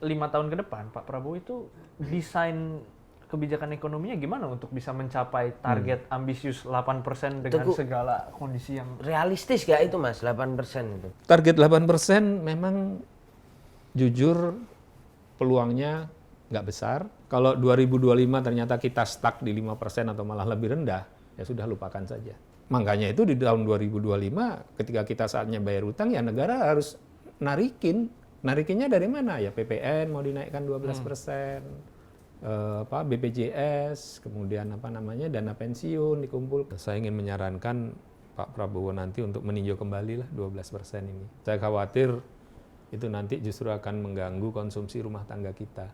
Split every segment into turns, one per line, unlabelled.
5 tahun ke depan Pak Prabowo itu desain kebijakan ekonominya gimana untuk bisa mencapai target ambisius 8% dengan
Itu
segala kondisi yang
realistis gak itu Mas 8% itu?
Target 8% memang jujur peluangnya nggak besar. Kalau 2025 ternyata kita stuck di 5% atau malah lebih rendah, ya sudah lupakan saja. Makanya itu di tahun 2025 ketika kita saatnya bayar utang, ya negara harus narikin. Narikinnya dari mana? Ya PPN mau dinaikkan 12%, BPJS, kemudian dana pensiun dikumpul. Saya ingin menyarankan Pak Prabowo nanti untuk meninjau kembali lah 12% ini. Saya khawatir itu nanti justru akan mengganggu konsumsi rumah tangga kita.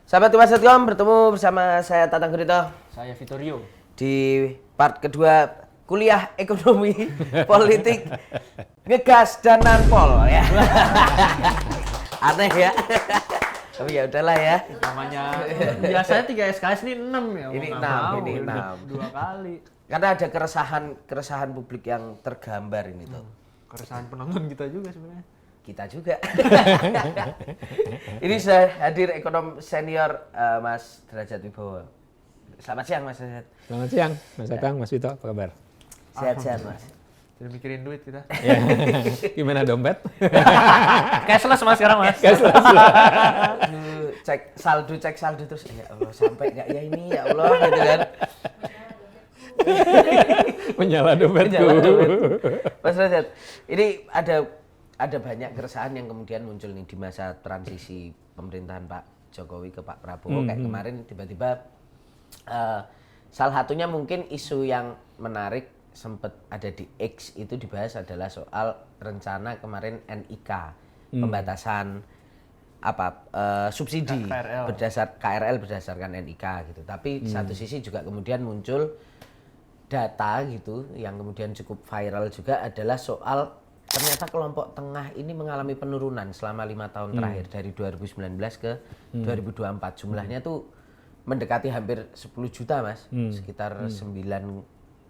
Sahabat Kimas.com, bertemu bersama saya Tatang Gurito
saya Vittorio.
di part kedua kuliah ekonomi politik ngegas dan nanpol ya. Aneh ya. Tapi ya udahlah ya.
Namanya biasanya 3 SKS ini 6 ya.
Ini
mau
6,
nggak mau,
ini
udah
6.
2 kali.
Karena ada keresahan publik yang tergambar ini tuh.
Keresahan penonton kita juga sebenarnya.
Kita juga. Ini saya hadir ekonom senior Mas Derajat Wibowo. Selamat siang Mas Derajat.
Selamat siang, Mas Tatang, Mas Vito, apa kabar?
Sehat-sehat Mas.
Jadi mikirin duit kita.
Ya. Gimana dompet?
Cashless Mas sekarang Mas.
Cek saldo terus ya Allah sampai nggak ya ini ya Allah gitu kan.
Menyala dompetku.
Mas Derajat, ini ada banyak keresahan yang kemudian muncul nih di masa transisi pemerintahan Pak Jokowi ke Pak Prabowo. Kayak kemarin tiba-tiba salah satunya mungkin isu yang menarik sempat ada di X itu dibahas adalah soal rencana kemarin NIK, pembatasan subsidi KRL berdasarkan NIK gitu. Tapi di satu sisi juga kemudian muncul data gitu yang kemudian cukup viral juga adalah soal ternyata kelompok tengah ini mengalami penurunan selama 5 tahun terakhir dari 2019 ke 2024. Jumlahnya tuh mendekati hampir 10 juta Mas, sekitar 9,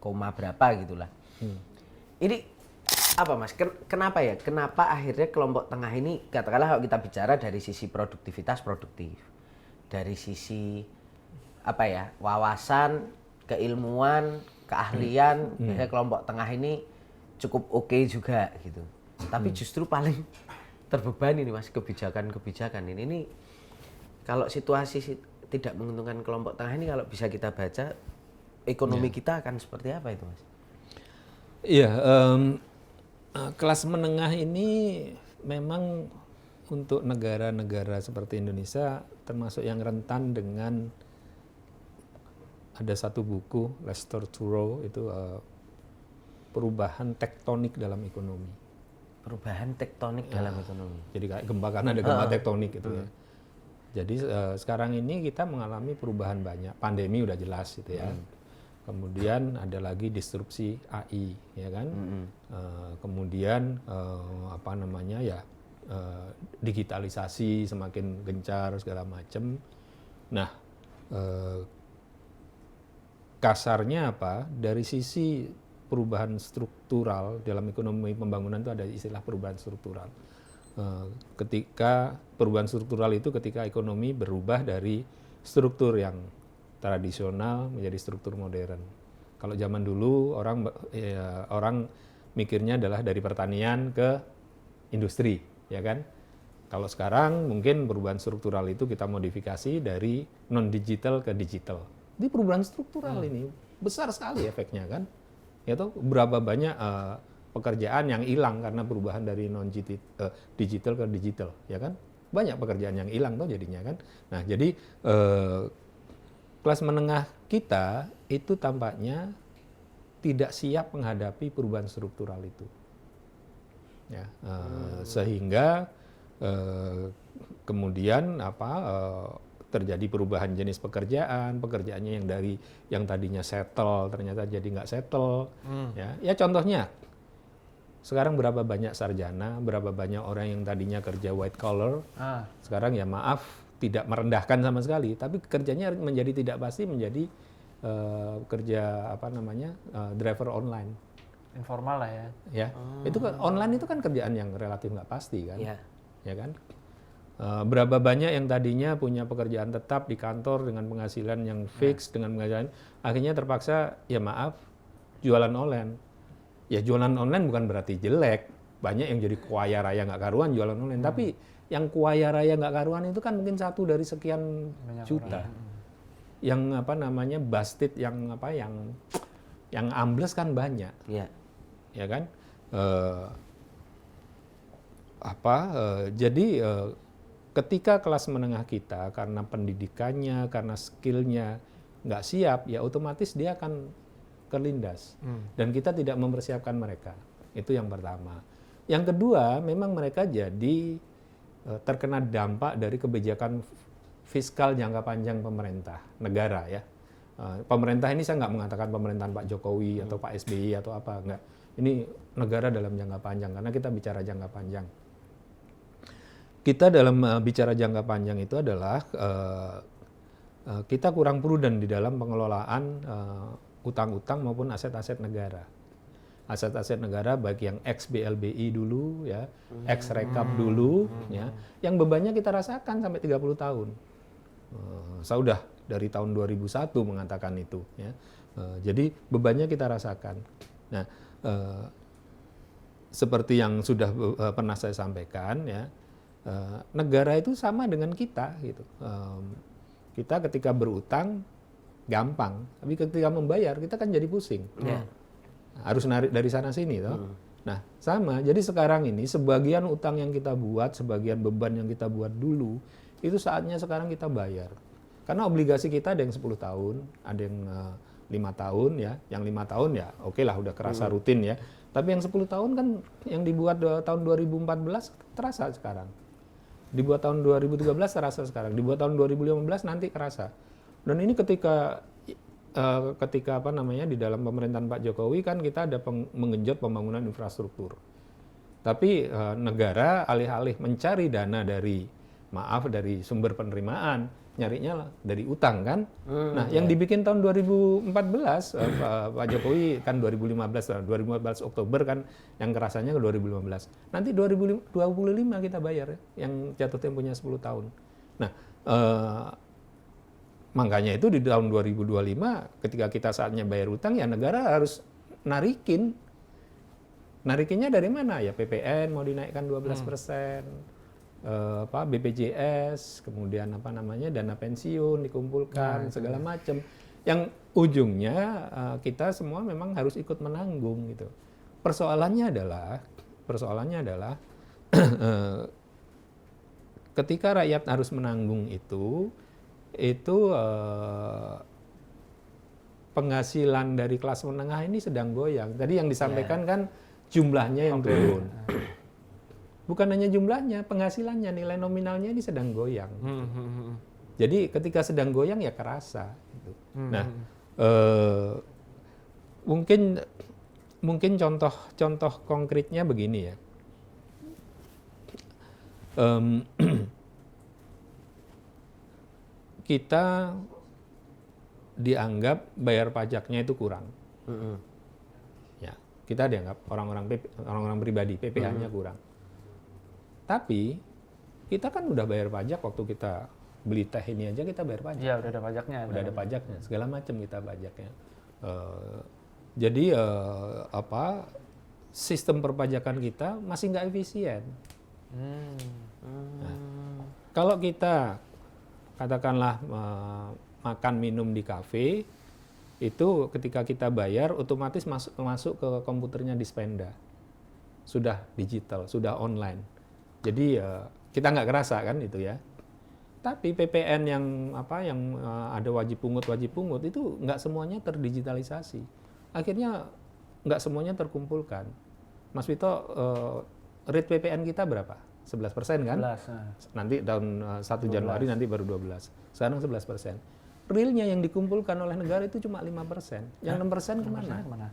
berapa gitulah. Ini apa Mas? Kenapa ya? Kenapa akhirnya kelompok tengah ini, katakanlah kalau kita bicara dari sisi produktivitas produktif, dari sisi wawasan, keilmuan, keahlian, biasanya kelompok tengah ini cukup oke juga gitu. Tapi justru paling terbebani nih Mas kebijakan-kebijakan ini. Ini kalau situasi tidak menguntungkan kelompok tengah ini, kalau bisa kita baca ekonomi kita akan seperti apa itu Mas?
Iya, kelas menengah ini memang untuk negara-negara seperti Indonesia termasuk yang rentan dengan ada satu buku Lester Thurow itu perubahan tektonik dalam ekonomi.
Perubahan tektonik dalam ekonomi.
Jadi kayak gempa, karena ada gempa tektonik gitu ya. Jadi sekarang ini kita mengalami perubahan banyak. Pandemi udah jelas gitu ya. Kemudian ada lagi disrupsi AI, ya kan. Kemudian digitalisasi semakin gencar segala macam. Nah, kasarnya apa? Dari sisi perubahan struktural dalam ekonomi pembangunan itu ada istilah perubahan struktural. Ketika perubahan struktural itu ketika ekonomi berubah dari struktur yang tradisional menjadi struktur modern. Kalau zaman dulu orang mikirnya adalah dari pertanian ke industri, ya kan? Kalau sekarang mungkin perubahan struktural itu kita modifikasi dari non digital ke digital. Ini perubahan struktural ini besar sekali efeknya kan? Ya toh berapa banyak pekerjaan yang hilang karena perubahan dari non digital ke digital, ya kan? Banyak pekerjaan yang hilang toh jadinya kan. Nah, jadi kelas menengah kita itu tampaknya tidak siap menghadapi perubahan struktural itu. Ya, sehingga kemudian terjadi perubahan jenis pekerjaannya yang tadinya settle ternyata jadi nggak settle. Ya contohnya sekarang berapa banyak sarjana, berapa banyak orang yang tadinya kerja white collar, sekarang ya maaf tidak merendahkan sama sekali, tapi kerjanya menjadi tidak pasti menjadi kerja driver online.
Informal lah ya.
Ya, itu kan online itu kan kerjaan yang relatif nggak pasti kan, ya kan. Berapa banyak yang tadinya punya pekerjaan tetap di kantor dengan penghasilan yang fix, dengan penghasilan akhirnya terpaksa ya maaf jualan online. Ya jualan online bukan berarti jelek, banyak yang jadi kuaya raya nggak karuan jualan online, tapi yang kuaya raya nggak karuan itu kan mungkin satu dari sekian
Banyak
juta. Yang busted, yang ambles kan banyak. Ya kan? Jadi ketika kelas menengah kita karena pendidikannya, karena skillnya nggak siap, ya otomatis dia akan terlindas. Dan kita tidak mempersiapkan mereka. Itu yang pertama. Yang kedua, memang mereka jadi terkena dampak dari kebijakan fiskal jangka panjang pemerintah, negara ya. Pemerintah ini saya nggak mengatakan pemerintahan Pak Jokowi atau Pak SBY atau apa, enggak. Ini negara dalam jangka panjang, karena kita bicara jangka panjang. Kita dalam bicara jangka panjang itu adalah kita kurang prudent di dalam pengelolaan utang-utang maupun aset-aset negara. Aset-aset negara baik yang ex-BLBI dulu ya, ex-rekap dulu ya, yang bebannya kita rasakan sampai 30 tahun. Saya udah dari tahun 2001 mengatakan itu ya. Jadi bebannya kita rasakan. Nah, seperti yang sudah pernah saya sampaikan ya, negara itu sama dengan kita gitu. Kita ketika berutang gampang, tapi ketika membayar kita kan jadi pusing. Harus narik dari sana sini toh. Nah, sama. Jadi sekarang ini sebagian utang yang kita buat, sebagian beban yang kita buat dulu, itu saatnya sekarang kita bayar. Karena obligasi kita ada yang 10 tahun, ada yang 5 tahun ya. Yang 5 tahun ya oke lah udah kerasa rutin ya. Tapi yang 10 tahun kan yang dibuat tahun 2014 terasa sekarang. Dibuat tahun 2013 terasa sekarang. Dibuat tahun 2015 nanti kerasa. Dan ini ketika di dalam pemerintahan Pak Jokowi kan kita ada menggenjot pembangunan infrastruktur. Tapi negara alih-alih mencari dana dari sumber penerimaan, nyarinya dari utang kan. Yang dibikin tahun 2014 Pak Jokowi kan 2015 Oktober kan yang kerasanya ke 2015. Nanti 2025 kita bayar ya, yang jatuh temponya 10 tahun. Nah, makanya itu di tahun 2025 ketika kita saatnya bayar utang ya negara harus narikinnya dari mana ya, PPN mau dinaikkan 12%, BPJS, kemudian dana pensiun dikumpulkan segala macam yang ujungnya kita semua memang harus ikut menanggung gitu. Persoalannya adalah ketika rakyat harus menanggung itu penghasilan dari kelas menengah ini sedang goyang. Tadi yang disampaikan kan jumlahnya yang turun. Bukan hanya jumlahnya, penghasilannya, nilai nominalnya ini sedang goyang. Jadi ketika sedang goyang ya kerasa. Gitu. Nah, mungkin contoh konkretnya begini ya. Kita dianggap bayar pajaknya itu kurang. Ya, kita dianggap orang-orang pribadi PPh-nya kurang. Tapi kita kan udah bayar pajak waktu kita beli teh ini aja kita bayar pajak.
Iya, udah ada pajaknya.
Udah ada pajaknya, segala macam kita pajaknya. Jadi sistem perpajakan kita masih nggak efisien. Nah, kalau kita katakanlah makan minum di kafe, itu ketika kita bayar otomatis masuk ke komputernya Dispenda. Sudah digital, sudah online. Jadi kita nggak kerasa kan itu ya. Tapi PPN yang ada wajib pungut itu nggak semuanya terdigitalisasi. Akhirnya nggak semuanya terkumpulkan. Mas Vito, rate PPN kita berapa? 11% kan?
11, nah.
Nanti tahun 1 Januari nanti baru 12. Sekarang 11%. Realnya yang dikumpulkan oleh negara itu cuma 5%. Yang 6% kemana?
Kemana?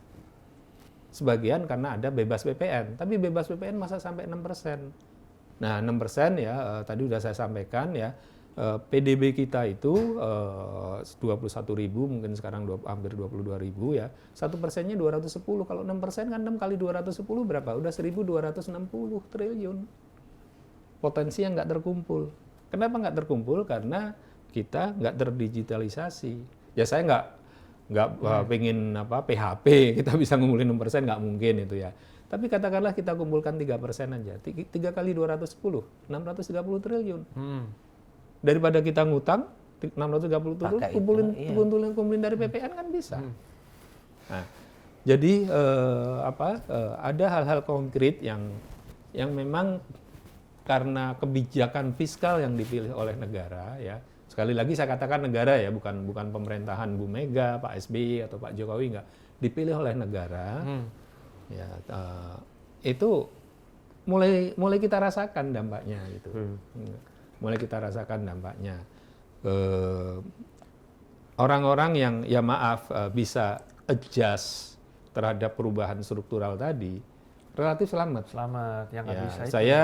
Sebagian karena ada bebas PPN. Tapi bebas PPN masa sampai 6%. Nah 6% ya tadi sudah saya sampaikan ya. PDB kita itu 21.000, mungkin sekarang hampir 22.000 ya. 1%-nya 210. Kalau 6% kan 6 kali 210 berapa? Udah 1.260 triliun. Potensi yang nggak terkumpul. Kenapa nggak terkumpul? Karena kita nggak terdigitalisasi. Ya saya nggak pengen PHP, kita bisa ngumpulin 6%, nggak mungkin itu ya. Tapi katakanlah kita kumpulkan 3% aja. 3 kali 210, 630 triliun. Daripada kita ngutang 630 triliun, kumpulin dari PPN kan bisa. Nah, jadi ada hal-hal konkret yang memang karena kebijakan fiskal yang dipilih oleh negara ya. Sekali lagi saya katakan negara ya, bukan pemerintahan Bu Mega, Pak SBY atau Pak Jokowi, enggak, dipilih oleh negara. Ya, itu mulai kita rasakan dampaknya gitu. Mulai kita rasakan dampaknya. Orang-orang yang ya maaf bisa adjust terhadap perubahan struktural tadi relatif selamat.
Selamat yang nggak
Ya,
bisa.
saya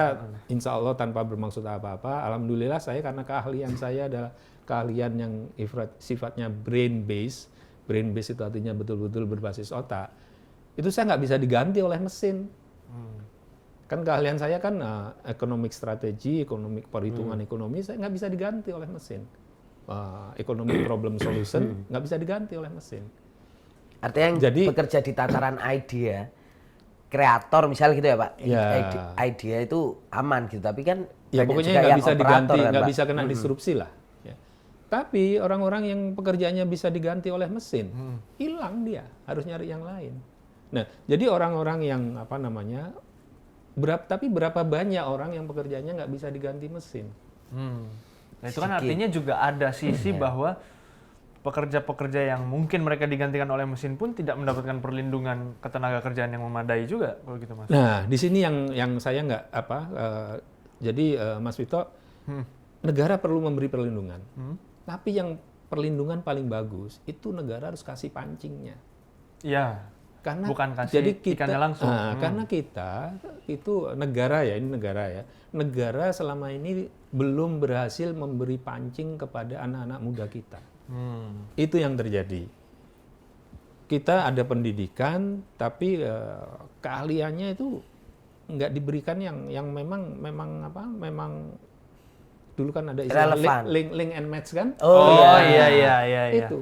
insya Allah tanpa bermaksud apa-apa, alhamdulillah saya karena keahlian saya adalah keahlian yang sifatnya brain based itu artinya betul-betul berbasis otak. Itu saya nggak bisa diganti oleh mesin. Kan keahlian saya kan economic strategy, perhitungan ekonomi, saya nggak bisa diganti oleh mesin. Economic problem solution nggak bisa diganti oleh mesin.
Artinya yang bekerja di tataran idea, kreator misalnya gitu ya Pak, idea itu aman gitu, tapi kan
ya pokoknya nggak bisa diganti,
kan,
nggak bisa kena disrupsi lah. Ya. Tapi orang-orang yang pekerjaannya bisa diganti oleh mesin, hilang dia, harus nyari yang lain. Nah, jadi orang-orang yang tapi berapa banyak orang yang pekerjaannya nggak bisa diganti mesin?
Nah, itu kan artinya juga ada sisi bahwa pekerja-pekerja yang mungkin mereka digantikan oleh mesin pun tidak mendapatkan perlindungan ketenaga kerjaan yang memadai juga kalau gitu Mas.
Nah, di sini yang saya nggak jadi Mas Vito, negara perlu memberi perlindungan. Tapi yang perlindungan paling bagus itu negara harus kasih pancingnya.
Iya.
Karena
bukan kasih
jadi
ikannya langsung.
Karena kita itu negara ya, negara selama ini belum berhasil memberi pancing kepada anak-anak muda kita. Itu yang terjadi. Kita ada pendidikan, tapi keahliannya itu nggak diberikan yang memang dulu kan ada istilah link and match kan?
Iya.
Itu.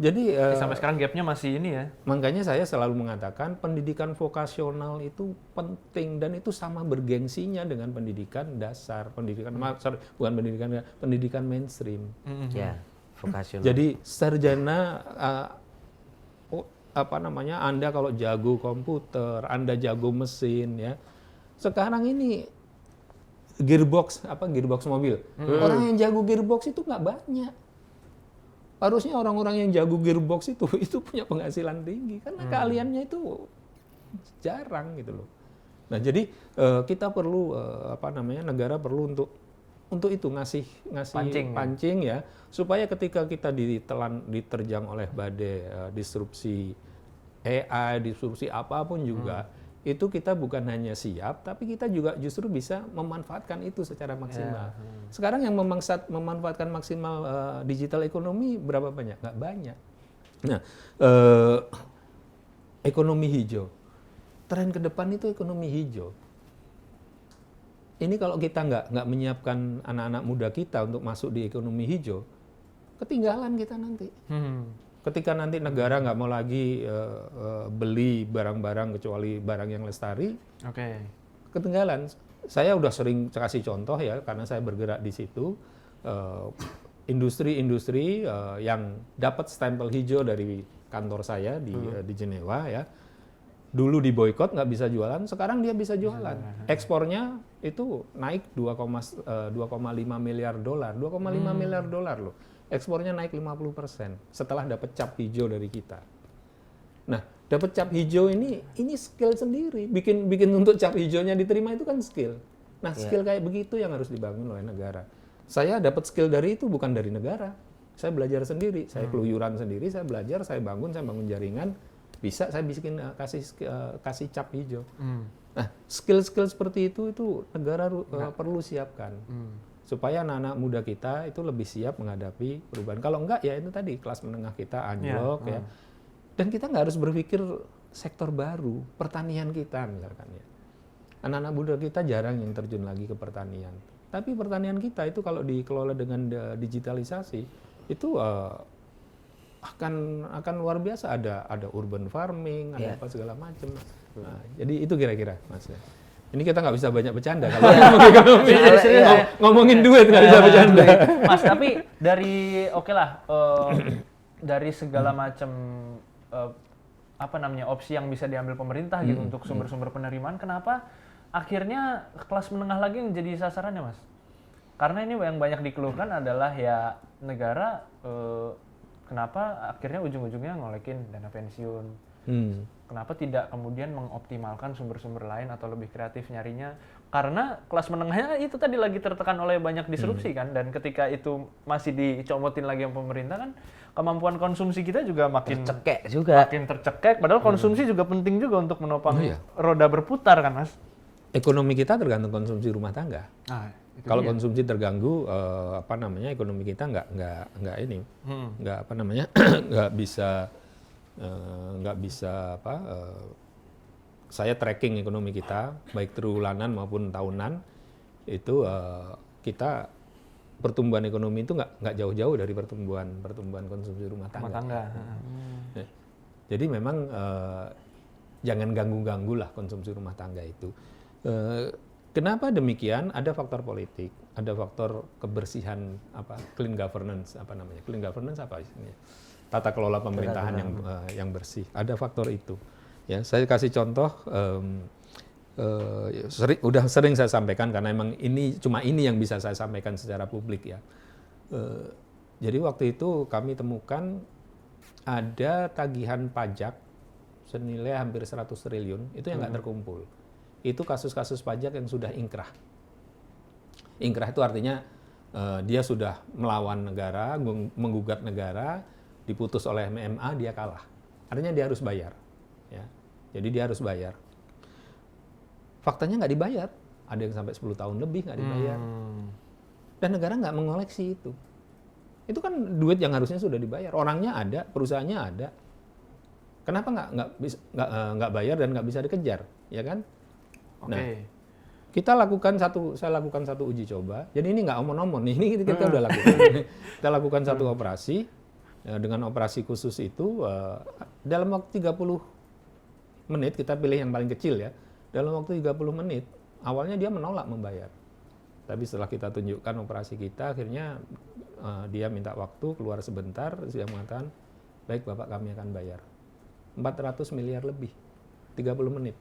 Jadi
sampai sekarang gapnya masih ini ya.
Makanya saya selalu mengatakan pendidikan vokasional itu penting dan itu sama bergengsinya dengan pendidikan dasar, pendidikan mainstream.
Ya, vokasional.
Jadi sarjana Anda kalau jago komputer, Anda jago mesin ya. Sekarang ini gearbox mobil. Orang yang jago gearbox itu nggak banyak. Harusnya orang-orang yang jago gearbox itu punya penghasilan tinggi karena keahliannya itu jarang gitu loh. Nah, jadi kita perlu negara perlu untuk itu ngasih pancing ya, supaya ketika kita diterjang oleh badai disrupsi AI, disrupsi apapun juga, itu kita bukan hanya siap, tapi kita juga justru bisa memanfaatkan itu secara maksimal. Sekarang yang memanfaatkan maksimal digital ekonomi berapa banyak? Nggak banyak. Nah, ekonomi hijau. Tren ke depan itu ekonomi hijau. Ini kalau kita nggak menyiapkan anak-anak muda kita untuk masuk di ekonomi hijau, ketinggalan kita nanti. Ketika nanti negara nggak mau lagi beli barang-barang kecuali barang yang lestari, ketinggalan. Saya udah sering kasih contoh ya, karena saya bergerak di situ, industri-industri yang dapat stempel hijau dari kantor saya di Jenewa ya, dulu di boykot nggak bisa jualan, sekarang dia bisa jualan. Ekspornya itu naik 2,5 miliar dolar, 2,5 miliar dolar loh. Ekspornya naik 50% setelah dapat cap hijau dari kita. Nah, dapat cap hijau ini skill sendiri. Bikin untuk cap hijaunya diterima itu kan skill. Nah, skill kayak begitu yang harus dibangun oleh negara. Saya dapat skill dari itu bukan dari negara. Saya belajar sendiri, saya keluyuran sendiri, saya belajar, saya bangun jaringan, bisa saya bikin kasih cap hijau. Nah, skill-skill seperti itu negara perlu siapkan. Supaya anak-anak muda kita itu lebih siap menghadapi perubahan. Kalau enggak ya itu tadi kelas menengah kita anjlok ya. Dan kita nggak harus berpikir sektor baru, pertanian kita misalkan ya. Anak-anak muda kita jarang yang terjun lagi ke pertanian. Tapi pertanian kita itu kalau dikelola dengan digitalisasi itu akan luar biasa, ada urban farming, ada apa segala macam. Nah, jadi itu kira-kira Mas. Ini kita nggak bisa banyak bercanda kalau ngomong ekonomi. Ngomongin duit nggak bisa bercanda.
Mas, tapi dari dari segala macam opsi yang bisa diambil pemerintah gitu untuk sumber-sumber penerimaan, kenapa akhirnya kelas menengah lagi yang jadi sasarannya, Mas? Karena ini yang banyak dikeluhkan adalah ya negara kenapa akhirnya ujung-ujungnya ngolekin dana pensiun. Kenapa tidak kemudian mengoptimalkan sumber-sumber lain atau lebih kreatif nyarinya? Karena kelas menengahnya itu tadi lagi tertekan oleh banyak disrupsi kan, dan ketika itu masih dicomotin lagi yang pemerintah kan, kemampuan konsumsi kita juga makin tercekek. Padahal konsumsi juga penting juga untuk menopang roda berputar kan, Mas?
Ekonomi kita tergantung konsumsi rumah tangga. Kalau konsumsi terganggu, ekonomi kita nggak bisa saya tracking ekonomi kita baik triwulan maupun tahunan itu kita pertumbuhan ekonomi itu nggak jauh-jauh dari pertumbuhan konsumsi rumah tangga. Jadi memang jangan ganggu-ganggu lah konsumsi rumah tangga itu. Kenapa demikian? Ada faktor politik, ada faktor kebersihan clean governance clean governance apa istilahnya? Tata kelola pemerintahan yang bersih. Ada faktor itu. Ya, saya kasih contoh. Sering saya sampaikan karena emang ini yang bisa saya sampaikan secara publik ya. Jadi waktu itu kami temukan ada tagihan pajak senilai hampir 100 triliun itu yang nggak terkumpul. Itu kasus-kasus pajak yang sudah ingkrah. Ingkrah itu artinya dia sudah melawan negara, menggugat negara, diputus oleh MMA, dia kalah. Artinya dia harus bayar. Ya. Jadi dia harus bayar. Faktanya nggak dibayar. Ada yang sampai 10 tahun lebih nggak dibayar. Dan negara nggak mengoleksi itu. Itu kan duit yang harusnya sudah dibayar. Orangnya ada, perusahaannya ada. Kenapa nggak bayar dan nggak bisa dikejar? Ya kan? Nah, saya lakukan satu uji coba. Jadi ini nggak omon-omon, ini kita udah lakukan. Kita lakukan satu operasi. Dengan operasi khusus itu, dalam waktu 30 menit, kita pilih yang paling kecil ya. Dalam waktu 30 menit, awalnya dia menolak membayar. Tapi setelah kita tunjukkan operasi kita, akhirnya dia minta waktu, keluar sebentar, dia mengatakan, baik Bapak kami akan bayar. 400 miliar lebih, 30 menit.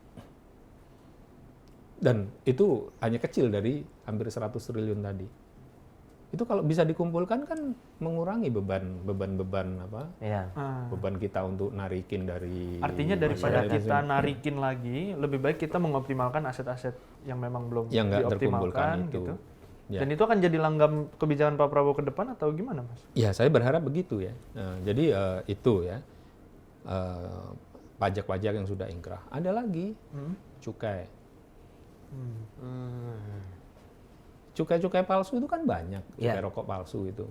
Dan itu hanya kecil dari hampir 100 triliun tadi. Itu kalau bisa dikumpulkan kan mengurangi beban kita untuk narikin dari.
Artinya daripada kita narikin lagi, lebih baik kita mengoptimalkan aset-aset yang memang belum
yang
dioptimalkan gitu. Ya. Dan itu akan jadi langgam kebijakan Pak Prabowo ke depan atau gimana, Mas?
Ya, saya berharap begitu ya. Jadi itu ya. Pajak-pajak yang sudah ingkrah. Ada lagi cukai. Cukai-cukai palsu itu kan banyak, cukai rokok palsu itu.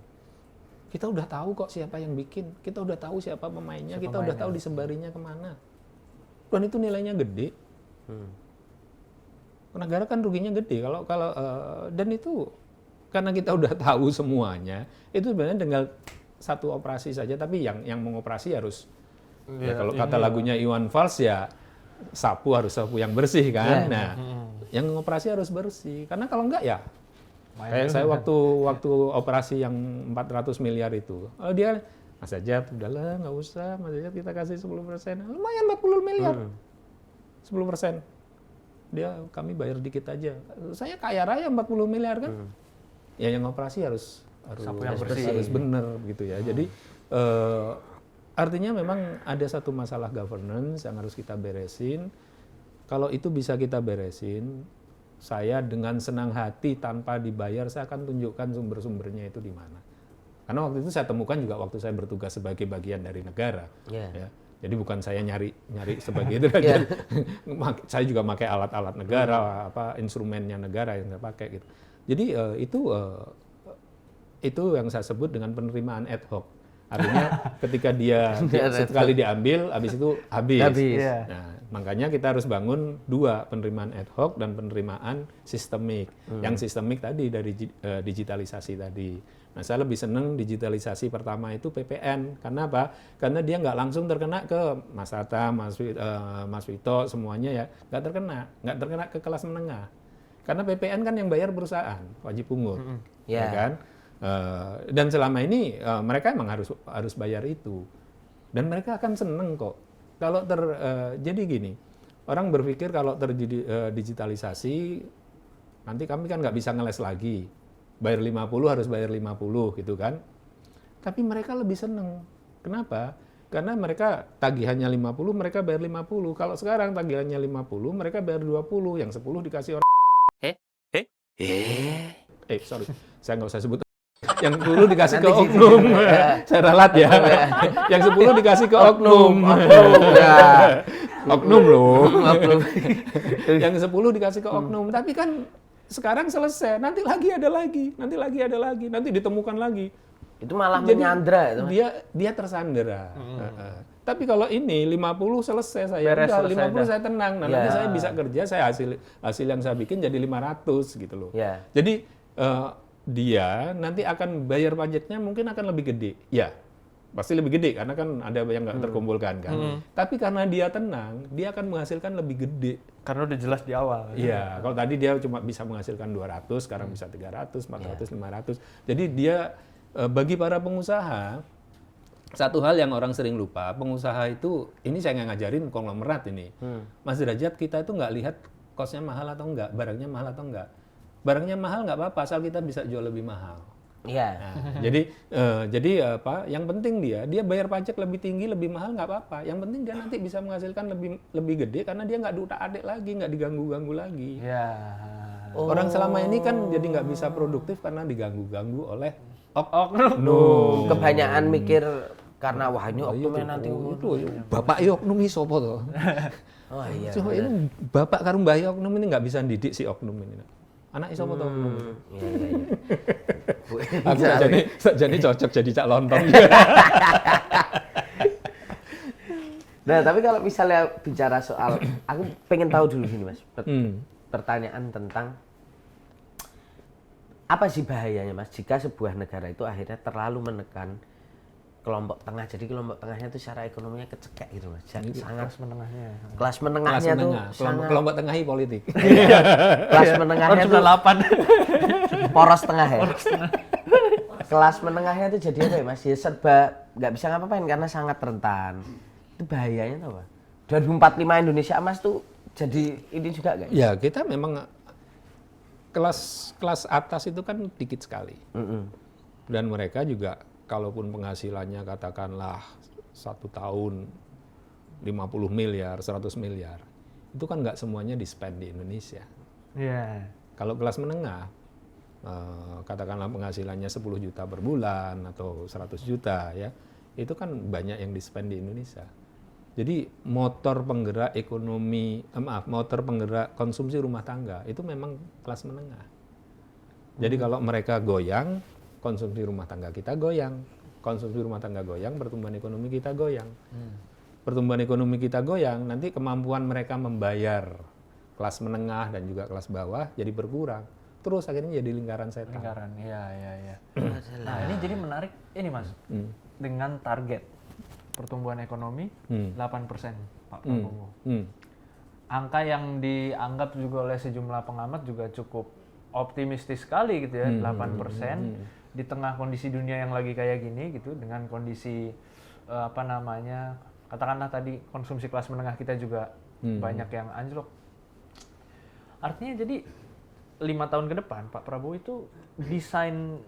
Kita udah tahu kok siapa yang bikin, kita udah tahu siapa pemainnya, kita udah tahu disembarinya kemana. Dan itu nilainya gede. Negara kan ruginya gede dan itu karena kita udah tahu semuanya, itu sebenarnya tinggal satu operasi saja, tapi yang mengoperasi harus kalau kata lagunya Iwan Fals ya sapu yang bersih kan. Nah, yang mengoperasi harus bersih karena kalau enggak ya kayak saya waktu operasi yang 400 miliar itu, dia Mas Ajat, udahlah nggak usah, Mas Ajat kita kasih 10%, lumayan 40 miliar, 10%. Kami bayar dikit aja. Saya kaya raya 40 miliar kan. Ya yang operasi harus benar gitu ya. Jadi artinya memang ada satu masalah governance yang harus kita beresin. Kalau itu bisa kita beresin, saya dengan senang hati tanpa dibayar saya akan tunjukkan sumber-sumbernya itu di mana. Karena waktu itu saya temukan juga waktu saya bertugas sebagai bagian dari negara. Ya. Jadi bukan saya nyari sebagai itu aja. Saya juga pakai alat-alat negara, instrumennya negara yang saya pakai gitu. Jadi itu yang saya sebut dengan penerimaan ad hoc. Artinya ketika dia sekali diambil, habis itu habis. Nah, makanya kita harus bangun dua, penerimaan ad hoc dan penerimaan sistemik. Yang sistemik tadi dari digitalisasi tadi. Nah, saya lebih senang digitalisasi pertama itu PPN. Karena apa? Karena dia nggak langsung terkena ke Mas Hatta, Mas Wito, semuanya ya. Nggak terkena ke kelas menengah. Karena PPN kan yang bayar perusahaan, wajib pungut. Ya kan? Dan selama ini mereka emang harus bayar itu. Dan mereka akan seneng kok. Kalau jadi gini, orang berpikir kalau terjadi digitalisasi, nanti kami kan nggak bisa ngeles lagi. Bayar 50 harus bayar 50 gitu kan. Tapi mereka lebih seneng. Kenapa? Karena mereka tagihannya 50, mereka bayar 50. Kalau sekarang tagihannya 50, mereka bayar 20. Yang 10 dikasih orang. Sorry. Saya nggak usah sebut. Yang 10 dikasih ke oknum. Saya ralat ya. Yang 10 dikasih ke oknum. Oknum loh. Yang 10 dikasih ke oknum. Tapi kan sekarang selesai, nanti ada lagi, nanti ditemukan lagi.
Itu malah menyandra itu.
Dia tersandera. Tapi kalau ini 50 selesai saya. Udah, 50 saya tenang. Nah, nanti saya bisa kerja, saya hasil yang saya bikin jadi 500 gitu loh. Jadi dia nanti akan bayar pajaknya mungkin akan lebih gede. Ya. Pasti lebih gede karena kan ada yang nggak terkumpulkan kan. Tapi karena dia tenang, dia akan menghasilkan lebih gede.
Karena udah jelas di awal.
Iya, kalau tadi dia cuma bisa menghasilkan 200, sekarang bisa 300, 400, 500. Jadi dia bagi para pengusaha, satu hal yang orang sering lupa, pengusaha itu, ini saya nggak ngajarin konglomerat ini. Mas Derajat, kita itu nggak lihat kosnya mahal atau enggak, barangnya mahal atau enggak. Barangnya mahal nggak apa-apa, asal kita bisa jual lebih mahal.
Iya.
Nah, jadi apa? Yang penting dia bayar pajak lebih tinggi, lebih mahal nggak apa-apa. Yang penting dia nanti bisa menghasilkan lebih gede karena dia nggak diutak-atik lagi, nggak diganggu-ganggu lagi. Orang selama ini kan jadi nggak bisa produktif karena diganggu-ganggu oleh oknum.
Kebanyakan mikir karena wah ini oknumnya nanti
itu bapak oknum ini sopo tuh.
Oh iya.
So, ini bapak karo mbah oknum ini nggak bisa didik si oknum ini. Anak iso foto oknum. Iya. Aku jadi cocok jadi cak lontong.
Nah, tapi kalau misalnya bicara soal, aku pengen tahu dulu gini Mas. Pertanyaan tentang apa sih bahayanya Mas jika sebuah negara itu akhirnya terlalu menekan kelompok tengah. Jadi kelompok tengahnya itu secara ekonominya kecekek gitu Mas. Sangat kelas menengahnya tuh
kelompok tengahi politik.
Kelas menengahnya tuh 8. Poros tengah ya. Kelas menengahnya itu jadi apa ya Mas? Ya serba nggak bisa ngapa-ngapain karena sangat rentan. Itu bahayanya tuh apa? 2045 Indonesia Emas tuh jadi ini juga nggak?
Ya kita memang kelas atas itu kan dikit sekali. Dan mereka juga kalaupun penghasilannya katakanlah 1 tahun 50 miliar, 100 miliar, itu kan nggak semuanya di-spend di Indonesia. Kalau kelas menengah, katakanlah penghasilannya 10 juta per bulan atau 100 juta ya, itu kan banyak yang di-spend di Indonesia. Jadi motor penggerak ekonomi, motor penggerak konsumsi rumah tangga itu memang kelas menengah. Jadi kalau mereka goyang, konsumsi rumah tangga kita goyang. Konsumsi rumah tangga goyang, pertumbuhan ekonomi kita goyang. Pertumbuhan ekonomi kita goyang, nanti kemampuan mereka membayar kelas menengah dan juga kelas bawah jadi berkurang. Terus akhirnya jadi lingkaran setan.
Iya. Nah, ini jadi menarik ini Mas. Dengan target pertumbuhan ekonomi 8% Pak Prabowo. Angka yang dianggap juga oleh sejumlah pengamat juga cukup optimistis sekali gitu ya, 8%. Di tengah kondisi dunia yang lagi kayak gini gitu, dengan kondisi katakanlah tadi konsumsi kelas menengah kita juga banyak yang anjlok. Artinya jadi 5 tahun ke depan Pak Prabowo itu desain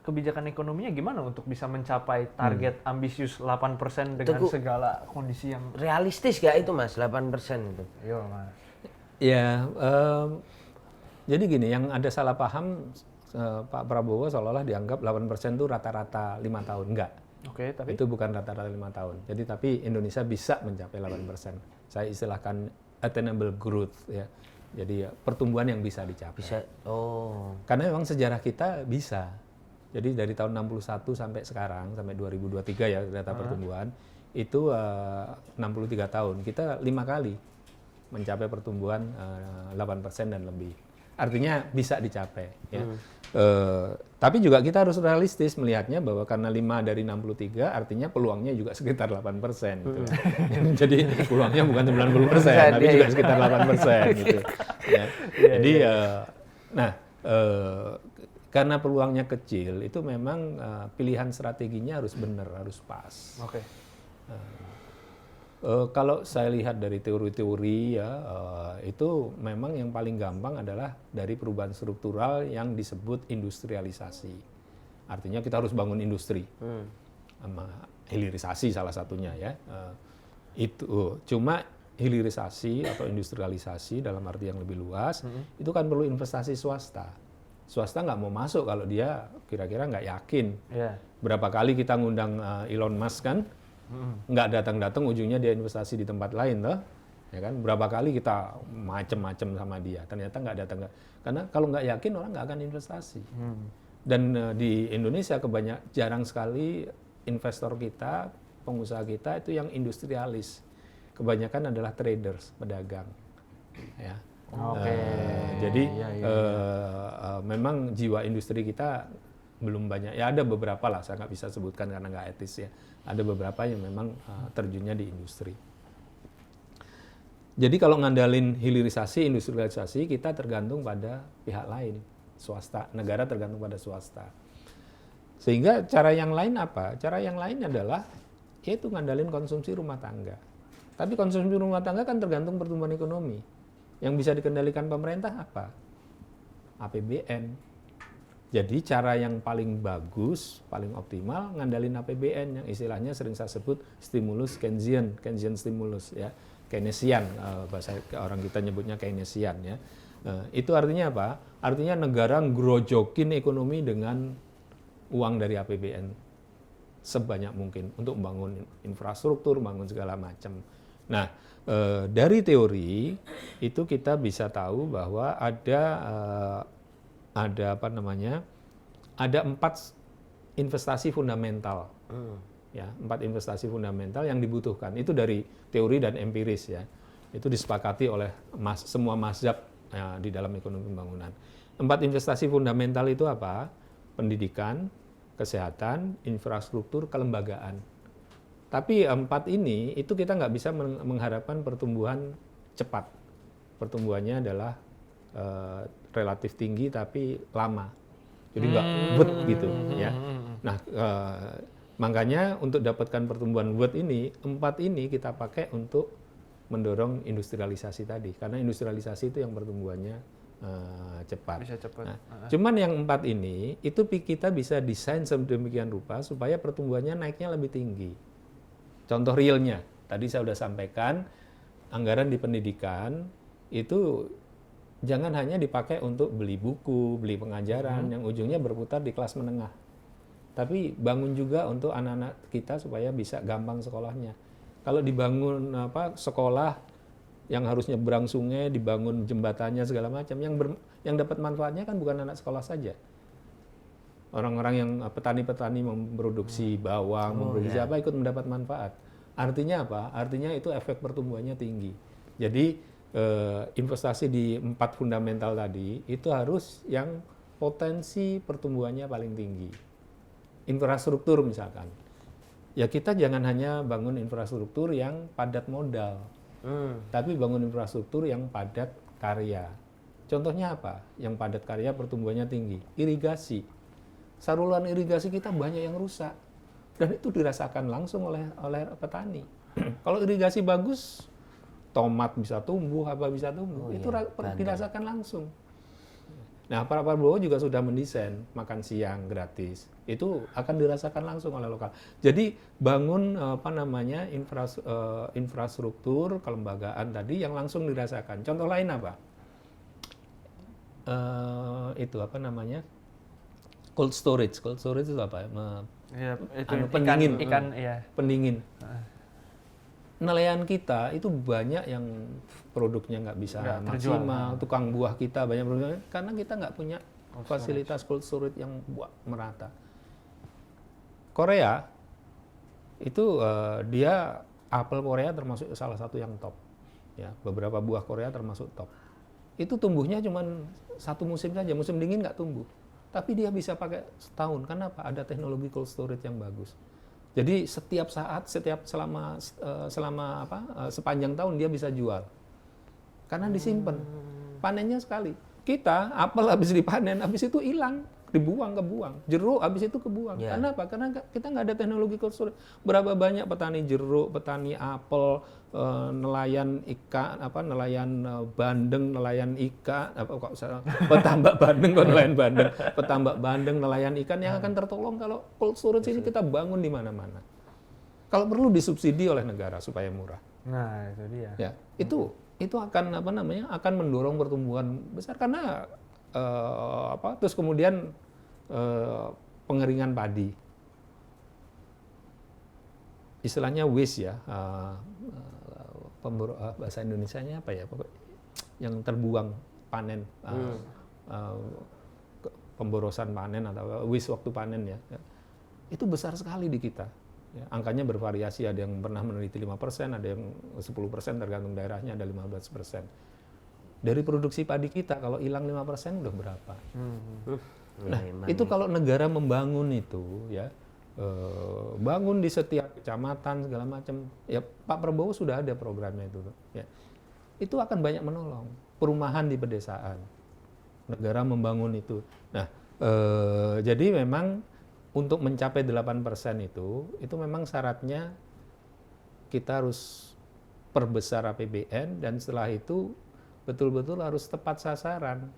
kebijakan ekonominya gimana untuk bisa mencapai target ambisius 8% dengan segala kondisi yang
realistis gak itu Mas 8% itu?
Iya Mas.
Ya, Jadi gini, yang ada salah paham Pak Prabowo seolah-olah dianggap 8% itu rata-rata 5 tahun. Enggak.
Oke, tapi
Itu bukan rata-rata 5 tahun. Jadi tapi Indonesia bisa mencapai 8%. Saya istilahkan attainable growth ya. Jadi pertumbuhan yang bisa dicapai.
Bisa. Oh.
Karena memang sejarah kita bisa. Jadi dari tahun 61 sampai sekarang, sampai 2023 ya data pertumbuhan, itu 63 tahun. Kita 5 kali mencapai pertumbuhan 8% dan lebih. Artinya bisa dicapai. Ya. Tapi juga kita harus realistis melihatnya bahwa karena 5 dari 63 artinya peluangnya juga sekitar 8%. Gitu. Jadi peluangnya bukan 90%, tapi juga sekitar 8%. Gitu. Ya. Jadi, karena peluangnya kecil, itu memang pilihan strateginya harus benar, harus pas.
oke.
Kalau saya lihat dari teori-teori ya, itu memang yang paling gampang adalah dari perubahan struktural yang disebut industrialisasi. Artinya kita harus bangun industri, sama hilirisasi salah satunya ya. Itu cuma hilirisasi atau industrialisasi dalam arti yang lebih luas, itu kan perlu investasi swasta. Swasta nggak mau masuk kalau dia kira-kira nggak yakin.
Iya.
Berapa kali kita ngundang Elon Musk kan, nggak datang-datang ujungnya dia investasi di tempat lain toh, ya kan? Berapa kali kita macem-macem sama dia, ternyata nggak datang. Karena kalau nggak yakin orang nggak akan investasi. Dan di Indonesia jarang sekali investor kita, pengusaha kita itu yang industrialis. Kebanyakan adalah traders, pedagang. Ya.
Oke.
Jadi
Iya.
memang jiwa industri kita belum banyak. Ya ada beberapa lah, saya nggak bisa sebutkan karena nggak etis ya. Ada beberapa yang memang terjunnya di industri. Jadi kalau ngandalin hilirisasi, industrialisasi, kita tergantung pada pihak lain, swasta. Negara tergantung pada swasta. Sehingga cara yang lain apa? Cara yang lain adalah yaitu ngandalin konsumsi rumah tangga. Tapi konsumsi rumah tangga kan tergantung pertumbuhan ekonomi. Yang bisa dikendalikan pemerintah apa? APBN. Jadi cara yang paling bagus, paling optimal ngandalin APBN yang istilahnya sering saya sebut stimulus Keynesian stimulus ya, Keynesian bahasa orang kita nyebutnya Keynesian ya. Itu artinya apa? Artinya negara ngerojokin ekonomi dengan uang dari APBN sebanyak mungkin untuk membangun infrastruktur, membangun segala macam. Nah, dari teori itu kita bisa tahu bahwa ada 4 investasi fundamental, ya 4 investasi fundamental yang dibutuhkan. Itu dari teori dan empiris ya. Itu disepakati oleh semua mazhab ya, di dalam ekonomi pembangunan. 4 investasi fundamental itu apa? Pendidikan, kesehatan, infrastruktur, kelembagaan. Tapi 4 ini itu kita nggak bisa mengharapkan pertumbuhan cepat. Pertumbuhannya adalah relatif tinggi tapi lama, jadi nggak gitu ya. Nah makanya untuk dapatkan pertumbuhan ini 4 ini kita pakai untuk mendorong industrialisasi tadi, karena industrialisasi itu yang pertumbuhannya cepat.
Bisa cepat.
Nah, cuman yang 4 ini itu kita bisa desain sedemikian rupa supaya pertumbuhannya naiknya lebih tinggi. Contoh realnya tadi saya sudah sampaikan, anggaran di pendidikan itu jangan hanya dipakai untuk beli buku, beli pengajaran yang ujungnya berputar di kelas menengah. Tapi bangun juga untuk anak-anak kita supaya bisa gampang sekolahnya. Kalau dibangun sekolah yang harus nyebrang sungai, dibangun jembatannya segala macam, yang dapat manfaatnya kan bukan anak sekolah saja. Orang-orang yang petani-petani memproduksi bawang, memproduksi apa ikut mendapat manfaat. Artinya apa? Artinya itu efek pertumbuhannya tinggi. Jadi investasi di 4 fundamental tadi itu harus yang potensi pertumbuhannya paling tinggi. Infrastruktur misalkan, ya kita jangan hanya bangun infrastruktur yang padat modal, tapi bangun infrastruktur yang padat karya. Contohnya apa? Yang padat karya pertumbuhannya tinggi, irigasi. Saluran irigasi kita banyak yang rusak dan itu dirasakan langsung oleh petani. Kalau irigasi bagus, tomat bisa tumbuh, apa bisa tumbuh, itu dirasakan langsung. Nah, Pak Prabowo juga sudah mendesain makan siang gratis. Itu akan dirasakan langsung oleh lokal. Jadi bangun infrastruktur kelembagaan tadi yang langsung dirasakan. Contoh lain apa? itu apa namanya? Cold storage. Cold storage itu apa?
Ya, itu
Pendingin.
ikan ya.
Pendingin. Nelayan kita itu banyak yang produknya nggak bisa maksimal, tukang buah kita banyak produknya karena kita nggak punya fasilitas cold storage yang merata. Korea itu dia apel Korea termasuk salah satu yang top, ya beberapa buah Korea termasuk top. Itu tumbuhnya cuma satu musim saja, musim dingin nggak tumbuh, tapi dia bisa pakai setahun. Kenapa? Ada teknologi cold storage yang bagus. Jadi setiap saat, selama sepanjang tahun dia bisa jual. Karena disimpan. Panennya sekali. Kita apel habis dipanen, habis itu hilang, kebuang. Jeruk habis itu kebuang.
Yeah.
Kenapa? Karena kita nggak ada teknologi cold storage. Berapa banyak petani jeruk, petani apel, nelayan ikan, nelayan bandeng, nelayan ikan, petambak bandeng, petambak bandeng, nelayan ikan yang akan tertolong kalau cold storage ini kita bangun di mana-mana. Kalau perlu disubsidi oleh negara supaya murah.
Nah, itu dia.
Ya, itu akan akan mendorong pertumbuhan besar karena terus kemudian pengeringan padi. Istilahnya waste ya. Bahasa Indonesianya apa ya? Yang terbuang panen. Pemborosan panen atau waste waktu panen ya. Itu besar sekali di kita. Ya, angkanya bervariasi, ada yang pernah meneliti 5%, ada yang 10%, tergantung daerahnya, ada 15%. Dari produksi padi kita, kalau hilang 5% udah berapa? Nah, itu kalau negara membangun itu, ya, bangun di setiap kecamatan, segala macam, ya Pak Prabowo sudah ada programnya itu. Ya. Itu akan banyak menolong. Perumahan di pedesaan. Negara membangun itu. Nah, jadi memang untuk mencapai 8% itu memang syaratnya kita harus perbesar APBN dan setelah itu betul-betul harus tepat sasaran.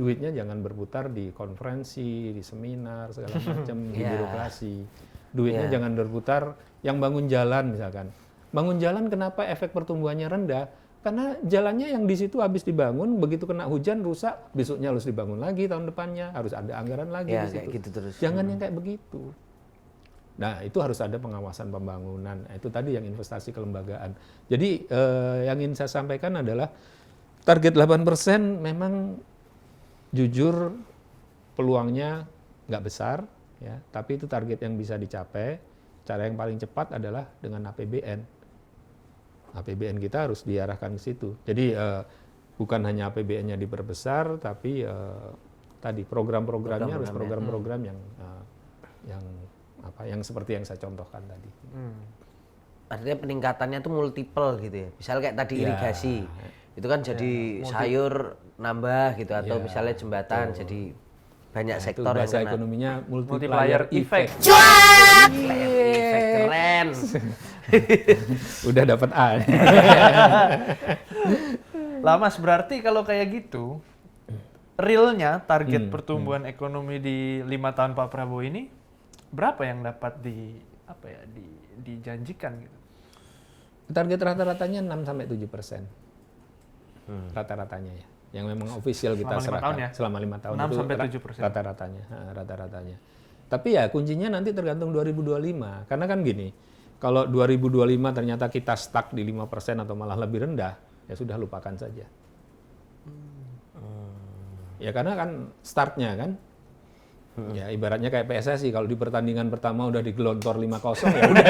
Duitnya jangan berputar di konferensi, di seminar, segala macam, di birokrasi. Duitnya jangan berputar yang bangun jalan misalkan. Bangun jalan kenapa efek pertumbuhannya rendah? Karena jalannya yang di situ habis dibangun, begitu kena hujan rusak, besoknya harus dibangun lagi tahun depannya, harus ada anggaran lagi di situ.
Gitu terus.
Jangan yang kayak begitu. Nah, itu harus ada pengawasan pembangunan. Itu tadi yang investasi kelembagaan. Jadi yang ingin saya sampaikan adalah target 8% memang jujur peluangnya nggak besar, ya. Tapi itu target yang bisa dicapai. Cara yang paling cepat adalah dengan APBN. APBN kita harus diarahkan ke situ. Jadi bukan hanya APBN-nya diperbesar, tapi tadi program-programnya harus program-program yang seperti yang saya contohkan tadi.
Artinya peningkatannya tuh multiple gitu ya. Misalnya kayak tadi irigasi, itu kan jadi sayur nambah gitu, atau misalnya jembatan jadi banyak sektor yang
bahasa
kena.
ekonominya multiplier effect.
Effect keren.
Udah dapat A.
Lah Mas, berarti kalau kayak gitu, realnya target pertumbuhan ekonomi di 5 tahun Pak Prabowo ini berapa yang dapat dijanjikan gitu?
Target rata-ratanya 6-7%. Rata-ratanya ya. Yang memang official kita serahkan selama 5 tahun
6-7%.
Rata-ratanya. Tapi ya kuncinya nanti tergantung 2025. Karena kan gini, kalau 2025 ternyata kita stuck di 5% atau malah lebih rendah, ya sudah lupakan saja. Ya karena kan startnya kan, ya ibaratnya kayak PSSI, kalau di pertandingan pertama udah digelontor 5-0 ya udah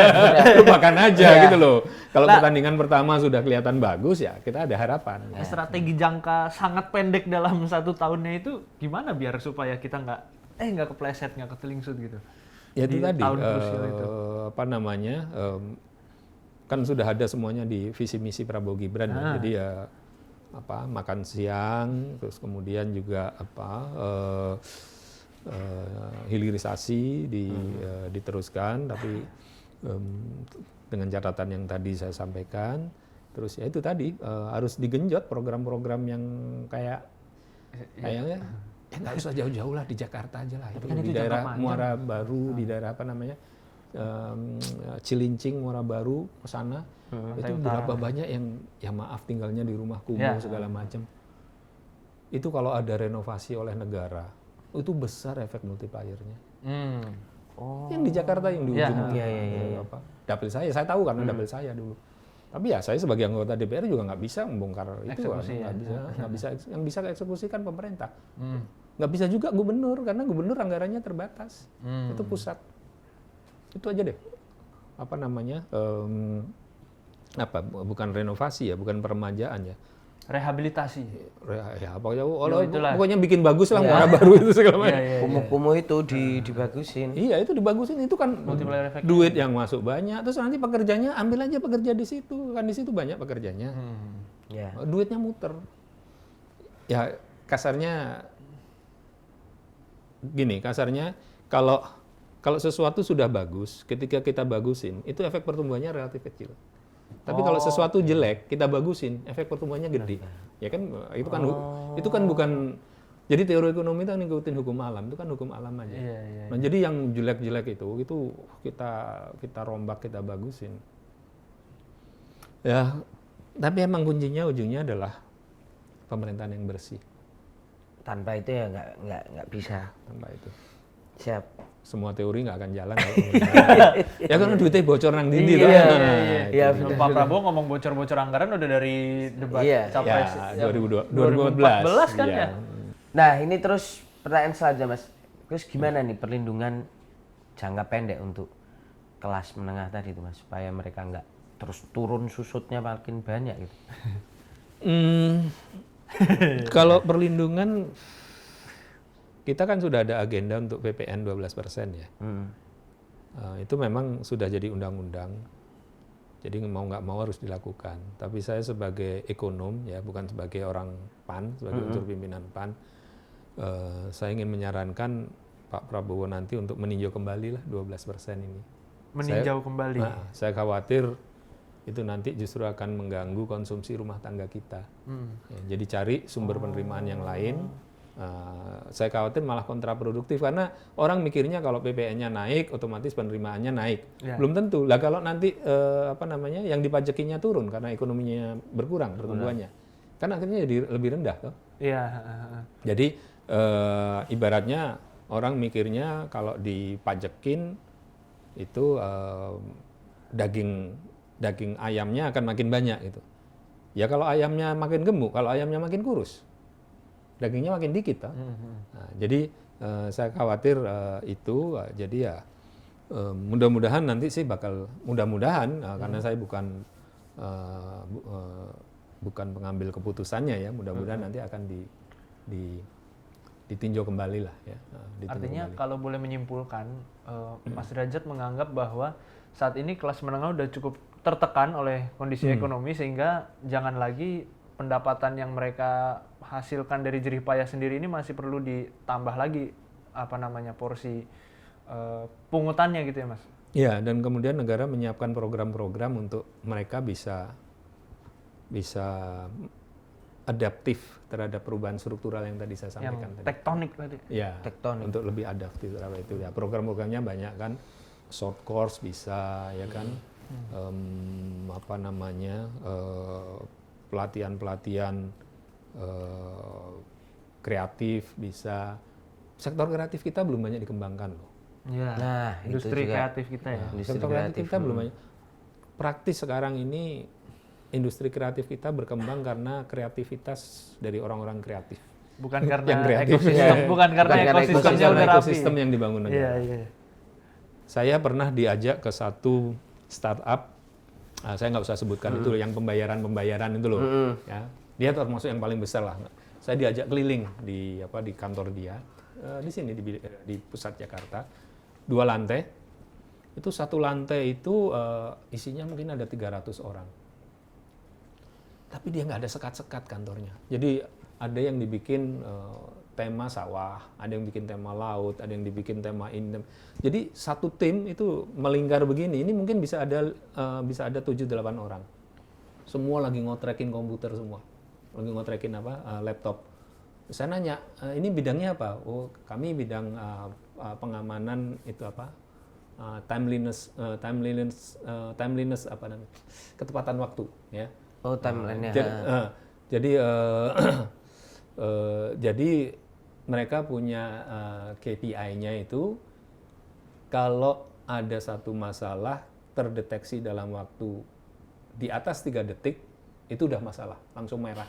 lupakan aja gitu loh. Kalau pertandingan pertama sudah kelihatan bagus ya kita ada harapan.
Strategi jangka sangat pendek dalam 1 tahunnya itu gimana biar supaya kita nggak kepleset, nggak ketelingsut gitu?
Ya itu tadi,
itu.
Kan sudah ada semuanya di visi misi Prabowo Gibran ya. Jadi ya makan siang, terus kemudian juga hilirisasi diteruskan, tapi dengan catatan yang tadi saya sampaikan. Terus ya itu tadi harus digenjot program-program yang kayaknya nggak usah jauh-jauh lah, di Jakarta aja lah, itu di daerah Muara Baru, di daerah Cilincing, Muara Baru ke sana. Itu berapa banyak yang ya maaf tinggalnya di rumah kumuh segala macam. itu kalau ada renovasi oleh negara, itu besar efek multiplier-nya.
Oh.
Yang di Jakarta yang di
Iya,
ujung apa, dapil saya tahu karena dapil saya dulu. Tapi ya saya sebagai anggota DPR juga nggak bisa membongkar itu,
Eksekusi, ya.
nggak bisa, yang bisa eksekusi kan pemerintah. Nggak bisa juga gubernur karena gubernur anggarannya terbatas, itu pusat. Itu aja deh. Apa namanya? Bukan renovasi ya, bukan peremajaan ya.
Rehabilitasi.
Ya pokoknya,
itulah.
pokoknya bikin bagus lah muara baru itu segala macam.
Kumuh-kumuh itu dibagusin.
Iya itu dibagusin, itu kan
Multiplier effect.
duit yang masuk banyak, terus nanti pekerjanya ambil aja pekerja di situ, kan di situ banyak pekerjanya,
Ya.
duitnya muter. Ya kasarnya gini, kalau sesuatu sudah bagus, ketika kita bagusin, itu efek pertumbuhannya relatif kecil. Tapi kalau sesuatu jelek kita bagusin, efek pertumbuhannya gede. Ya kan itu kan bukan. Jadi teori ekonomi itu kan ngikutin hukum alam, itu kan hukum alam aja.
Iya.
Nah, jadi yang jelek-jelek itu kita rombak, kita bagusin. Ya, tapi emang kuncinya ujungnya adalah pemerintahan yang bersih.
Tanpa itu ya nggak bisa.
Tanpa itu.
Siap.
Semua teori nggak akan jalan kalau ya kan duitnya bocor nang dindi tuh.
Iya,
Pak Prabowo ngomong bocor-bocor anggaran udah dari debat capres
Ya,
2014 kan ya.
Nah, ini terus pertanyaan selanjutnya, Mas. Terus gimana nih perlindungan jangka pendek untuk kelas menengah tadi itu, Mas, supaya mereka nggak terus turun susutnya makin banyak gitu.
Kalau perlindungan, kita kan sudah ada agenda untuk PPN 12% ya. Itu memang sudah jadi undang-undang. Jadi mau nggak mau harus dilakukan. Tapi saya sebagai ekonom ya, bukan sebagai orang PAN, sebagai unsur pimpinan PAN, saya ingin menyarankan Pak Prabowo nanti untuk meninjau kembali lah 12% ini.
Meninjau kembali.
Saya khawatir itu nanti justru akan mengganggu konsumsi rumah tangga kita. Ya, jadi cari sumber penerimaan yang lain. Saya khawatir malah kontraproduktif karena orang mikirnya kalau PPN-nya naik otomatis penerimaannya naik. Belum tentu. Lah kalau nanti yang dipajakinya turun karena ekonominya berkurang pertumbuhannya, kan akhirnya jadi lebih rendah toh.
Iya.
Jadi ibaratnya orang mikirnya kalau dipajekin itu daging ayamnya akan makin banyak gitu. Ya kalau ayamnya makin gemuk, kalau ayamnya makin kurus, dagingnya makin dikit toh. Nah, jadi saya khawatir itu. Jadi ya mudah-mudahan nanti sih mudah-mudahan karena saya bukan pengambil keputusannya ya, mudah-mudahan nanti akan ditinjau kembali lah ya.
Artinya kalau boleh menyimpulkan, Mas Derajat menganggap bahwa saat ini kelas menengah udah cukup tertekan oleh kondisi ekonomi sehingga jangan lagi pendapatan yang mereka hasilkan dari jerih payah sendiri ini masih perlu ditambah lagi porsi pungutannya gitu ya, Mas.
Ya, dan kemudian negara menyiapkan program-program untuk mereka bisa adaptif terhadap perubahan struktural yang tadi saya sampaikan tadi.
Tektonik tadi.
Ya, tektonik. Untuk lebih adaptif terhadap itu ya. Program-programnya banyak kan, short course bisa ya kan, pelatihan-pelatihan kreatif bisa. Sektor kreatif kita belum banyak dikembangkan loh.
Ya.
Nah,
industri
itu juga.
kreatif kita ya.
Sektor kreatif kita belum banyak. Praktis sekarang ini industri kreatif kita berkembang karena kreativitas dari orang-orang kreatif.
Bukan karena
yang kreatif.
bukan karena ekosistemnya udah rapi.
Ekosistem yang dibangun negara.
Iya.
Saya pernah diajak ke satu startup, saya nggak usah sebutkan itu, yang pembayaran itu loh. Ya, dia termasuk yang paling besar lah. Saya diajak keliling di kantor dia, di sini di pusat Jakarta, 2 lantai. Itu satu lantai itu isinya mungkin ada 300 orang. Tapi dia nggak ada sekat-sekat kantornya. Jadi ada yang dibikin tema sawah, ada yang bikin tema laut, ada yang dibikin tema ini. Jadi satu tim itu melingkar begini. Ini mungkin bisa ada 7-8 orang. Semua lagi ngotrekin komputer semua, lagi ngotrekin laptop. Saya nanya, ini bidangnya apa? Oh, kami bidang pengamanan itu timeliness ketepatan waktu ya.
Oh, timeline-nya.
Jadi Jadi mereka punya KPI-nya itu kalau ada satu masalah terdeteksi dalam waktu di atas 3 detik, itu udah masalah, langsung merah.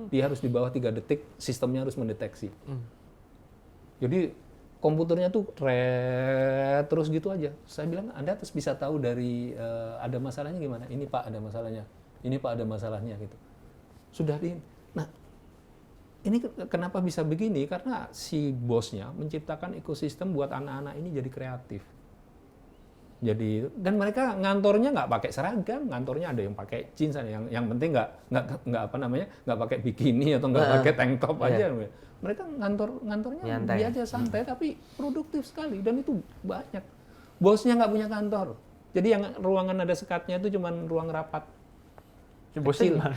Dia harus di bawah 3 detik, sistemnya harus mendeteksi. Jadi komputernya tuh terus gitu aja. Saya bilang, Anda terus bisa tahu dari ada masalahnya gimana? Ini Pak ada masalahnya, ini Pak ada masalahnya gitu. Sudah di. Nah, ini kenapa bisa begini? Karena si bosnya menciptakan ekosistem buat anak-anak ini jadi kreatif. Jadi dan mereka ngantornya nggak pakai seragam, ngantornya ada yang pakai jeans, ada yang penting nggak apa namanya nggak pakai bikini atau nggak pakai tank top aja. Mereka ngantornya
Nyantai.
dia aja santai tapi produktif sekali dan itu banyak. Bosnya nggak punya kantor, jadi yang ruangan ada sekatnya itu cuma ruang rapat.
Bosnya gimana?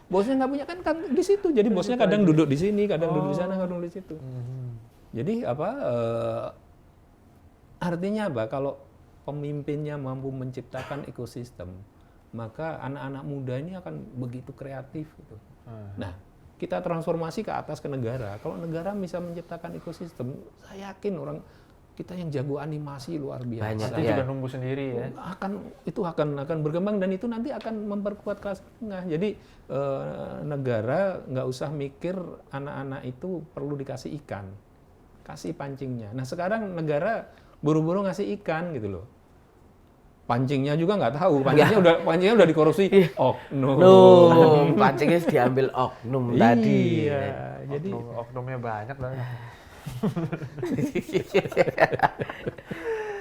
Bosnya nggak punya kan di situ, jadi bosnya kadang duduk di sini, kadang duduk di sana, kadang di situ. Jadi apa? Artinya apa? Kalau pemimpinnya mampu menciptakan ekosistem, maka anak-anak muda ini akan begitu kreatif gitu. Nah, kita transformasi ke atas ke negara. Kalau negara bisa menciptakan ekosistem, saya yakin orang kita yang jago animasi luar biasa.
Banyak,
Nanti juga nunggu sendiri ya.
Itu akan berkembang dan itu nanti akan memperkuat kelas menengah. Jadi negara nggak usah mikir anak-anak itu perlu dikasih ikan, kasih pancingnya. Nah sekarang negara buru-buru ngasih ikan gitu loh. Pancingnya juga nggak tahu, pancingnya udah dikorupsi oknum.
Pancingnya diambil oknum tadi.
Iya, jadi
Oknumnya banyak banget.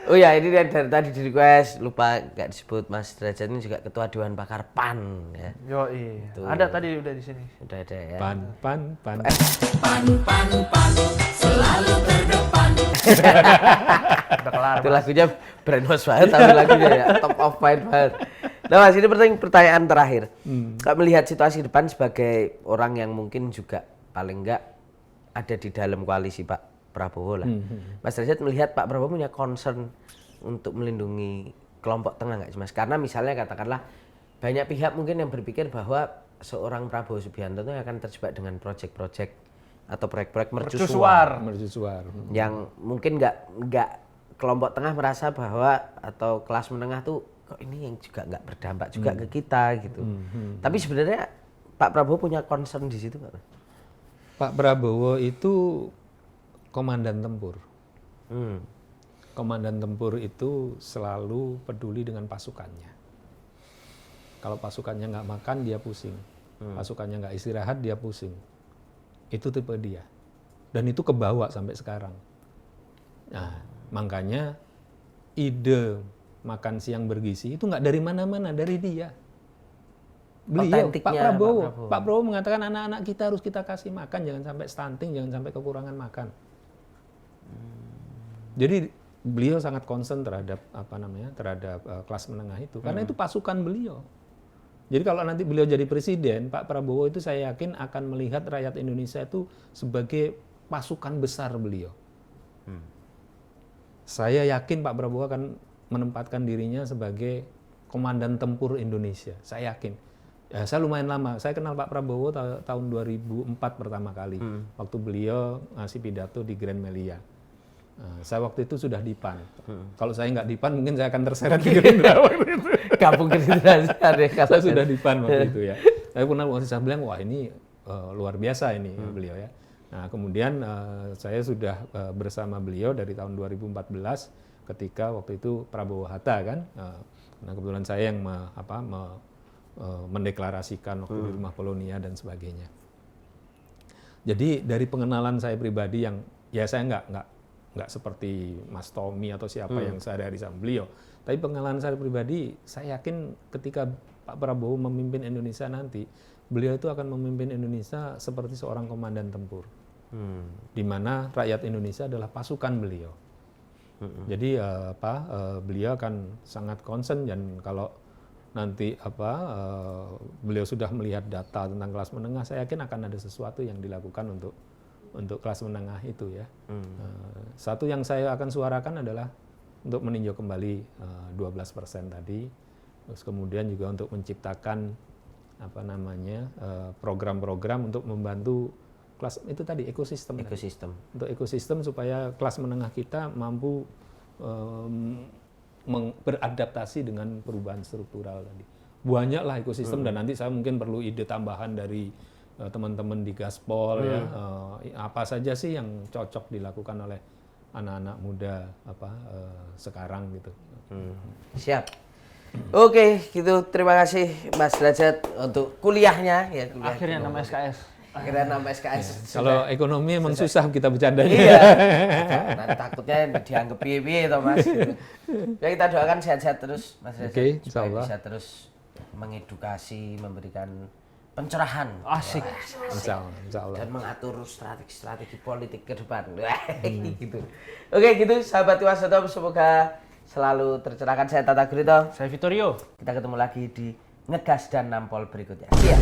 Oh ya, ini dari tadi di request, lupa nggak disebut Mas Derajat ini juga Ketua Dewan Pakar PAN ya.
Yo ada tadi udah di sini.
Udah ada ya.
pan.
Pan selalu terdepan.
Udah kelar.
Itu lagunya brainwash banget tapi lagunya ya top of mind banget. Nah Mas, ini pertanyaan terakhir. Kak melihat situasi depan sebagai orang yang mungkin juga paling enggak ada di dalam koalisi Pak Prabowo lah. Mas Derajat melihat Pak Prabowo punya concern untuk melindungi kelompok tengah nggak sih Mas? Karena misalnya katakanlah banyak pihak mungkin yang berpikir bahwa seorang Prabowo Subianto itu akan terjebak dengan proyek-proyek atau proyek-proyek mercusuar yang mungkin nggak kelompok tengah merasa bahwa atau kelas menengah tuh kok ini yang juga nggak berdampak juga ke kita gitu. Tapi sebenarnya Pak Prabowo punya concern di situ nggak?
Pak Prabowo itu komandan tempur. Komandan tempur itu selalu peduli dengan pasukannya. Kalau pasukannya nggak makan, dia pusing. Pasukannya nggak istirahat, dia pusing. Itu tipe dia. Dan itu kebawa sampai sekarang. Nah, makanya ide makan siang bergizi itu nggak dari mana-mana, dari dia. Beliau, Pak Prabowo mengatakan anak-anak kita harus kita kasih makan, jangan sampai stunting, jangan sampai kekurangan makan. Jadi beliau sangat concern terhadap kelas menengah itu, karena itu pasukan beliau. Jadi kalau nanti beliau jadi presiden, Pak Prabowo itu saya yakin akan melihat rakyat Indonesia itu sebagai pasukan besar beliau. Saya yakin Pak Prabowo akan menempatkan dirinya sebagai komandan tempur Indonesia. Saya yakin. Ya, saya lumayan lama. Saya kenal Pak Prabowo tahun 2004 pertama kali, waktu beliau ngasih pidato di Grand Melia. Saya waktu itu sudah di PAN. Kalau saya nggak di PAN, mungkin saya akan terseret di Gerindra waktu itu.
Gabung Gerindra.
Saya sudah di PAN waktu itu ya. Saya pernah waktu saya bilang, wah ini luar biasa ini beliau ya. Nah kemudian saya sudah bersama beliau dari tahun 2014 ketika waktu itu Prabowo Hatta kan. Nah kebetulan saya yang mendeklarasikan waktu di Rumah Polonia dan sebagainya. Jadi dari pengenalan saya pribadi yang ya saya nggak seperti Mas Tommy atau siapa yang sehari-hari sama beliau, tapi pengenalan saya pribadi, saya yakin ketika Pak Prabowo memimpin Indonesia nanti, beliau itu akan memimpin Indonesia seperti seorang komandan tempur, di mana rakyat Indonesia adalah pasukan beliau. Jadi beliau akan sangat concern, dan kalau nanti beliau sudah melihat data tentang kelas menengah, saya yakin akan ada sesuatu yang dilakukan untuk kelas menengah itu ya. Satu yang saya akan suarakan adalah untuk meninjau kembali 12% tadi, terus kemudian juga untuk menciptakan program-program untuk membantu kelas itu tadi ekosistem.
Ekosistem.
Untuk ekosistem supaya kelas menengah kita mampu beradaptasi dengan perubahan struktural tadi. Banyaklah ekosistem dan nanti saya mungkin perlu ide tambahan dari teman-teman di Gaspol ya. Apa saja sih yang cocok dilakukan oleh anak-anak muda sekarang gitu.
Siap. Oke, gitu. Terima kasih Mas Derajat untuk kuliahnya ya.
Akhirnya nama SKS.
Akhirnya nama SKS.
Kalau ekonomi emang susah kita bercandanya.
Iya. Nanti takutnya dianggap piye-piye toh Mas. Ya kita doakan sehat-sehat terus Mas Derajat.
Oke,
supaya
insyaallah.
bisa terus mengedukasi, memberikan pencerahan.
Asik.
Insyaallah.
Dan mengatur strategi politik ke depan. Gitu. Oke, gitu sahabat Wasetom, semoga selalu tercerahkan. Saya Tata Grito.
Saya Vittorio.
Kita ketemu lagi di Ngegas dan Nampol berikutnya. Iya.